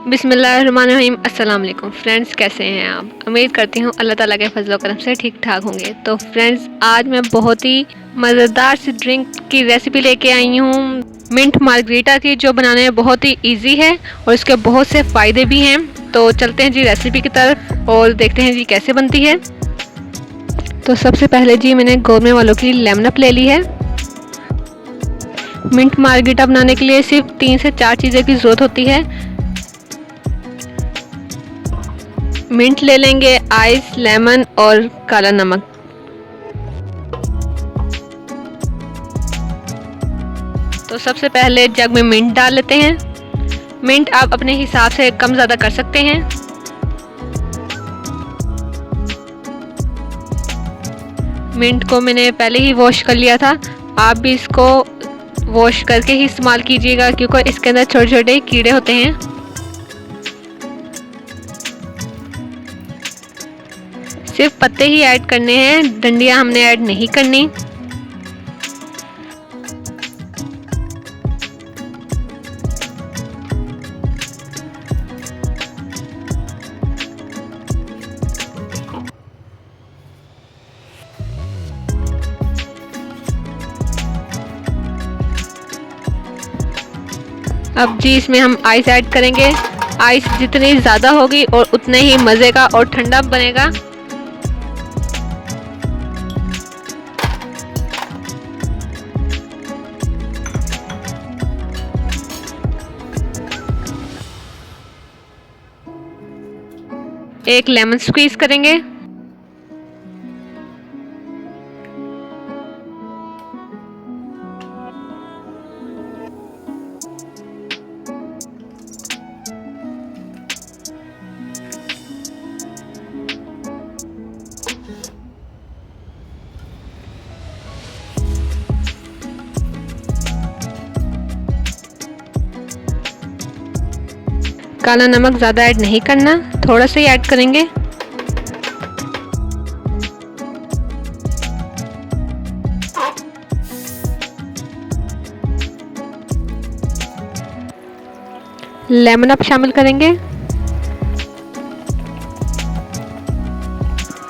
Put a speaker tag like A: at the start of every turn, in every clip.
A: बिस्मिल्लाहिर्रहमानिर्रहीम। अस्सलाम वालेकुम फ्रेंड्स, कैसे हैं आप? उम्मीद करती हूँ अल्लाह ताला के फजल करम से ठीक ठाक होंगे। तो फ्रेंड्स, आज मैं बहुत ही मज़ेदार सी ड्रिंक की रेसिपी लेके आई हूँ, मिंट मार्गरीटा की, जो बनाने में बहुत ही इजी है और इसके बहुत से फ़ायदे भी हैं। तो चलते हैं जी रेसिपी की तरफ और देखते हैं जी कैसे बनती है। तो सबसे पहले जी मैंने गोरमे वालों की लेमन अप ले ली है। मिंट मार्गरीटा बनाने के लिए सिर्फ 3 से 4 चीज़ें की ज़रूरत होती है। मिंट ले लेंगे, आइस, लेमन और काला नमक। तो सबसे पहले जग में मिंट डाल लेते हैं। मिंट आप अपने हिसाब से कम ज़्यादा कर सकते हैं। मिंट को मैंने पहले ही वॉश कर लिया था, आप भी इसको वॉश करके ही इस्तेमाल कीजिएगा क्योंकि इसके अंदर छोटे छोटे कीड़े होते हैं। सिर्फ पत्ते ही ऐड करने हैं, डंडियाँ हमने ऐड नहीं करनी। अब जी इसमें हम आइस ऐड करेंगे। आइस जितनी ज़्यादा होगी और उतने ही मज़े का और ठंडा बनेगा। एक लेमन स्क्वीज करेंगे। काला नमक ज़्यादा ऐड नहीं करना, थोड़ा सा ही ऐड करेंगे। लेमन अप शामिल करेंगे।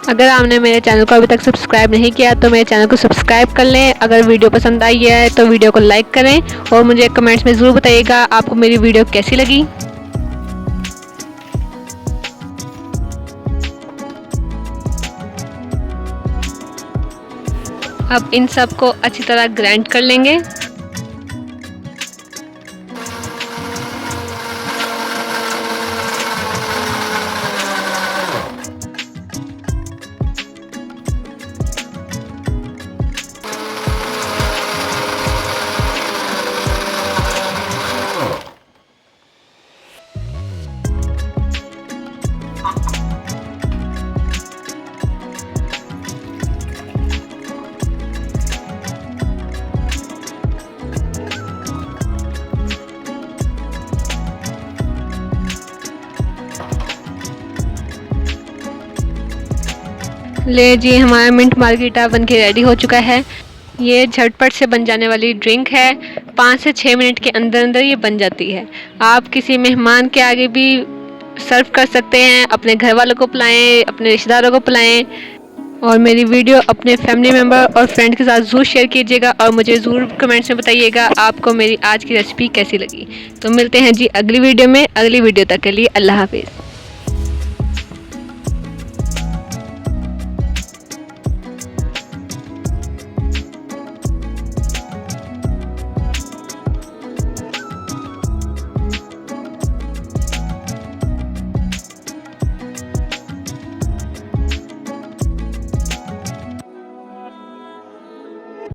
A: अगर आपने मेरे चैनल को अभी तक सब्सक्राइब नहीं किया तो मेरे चैनल को सब्सक्राइब कर लें। अगर वीडियो पसंद आई है तो वीडियो को लाइक करें और मुझे कमेंट्स में ज़रूर बताइएगा आपको मेरी वीडियो कैसी लगी। अब इन सब को अच्छी तरह ग्राइंड कर लेंगे। ले जी, हमारा मिंट मार्गरीटा बनके रेडी हो चुका है। ये झटपट से बन जाने वाली ड्रिंक है, 5 से 6 मिनट के अंदर अंदर ये बन जाती है। आप किसी मेहमान के आगे भी सर्व कर सकते हैं, अपने घर वालों को पिलाएं, अपने रिश्तेदारों को पिलाएं। और मेरी वीडियो अपने फैमिली मेम्बर और फ्रेंड के साथ ज़रूर शेयर कीजिएगा और मुझे ज़रूर कमेंट्स में बताइएगा आपको मेरी आज की रेसिपी कैसी लगी। तो मिलते हैं जी अगली वीडियो में। अगली वीडियो तक के लिए अल्लाह हाफिज़।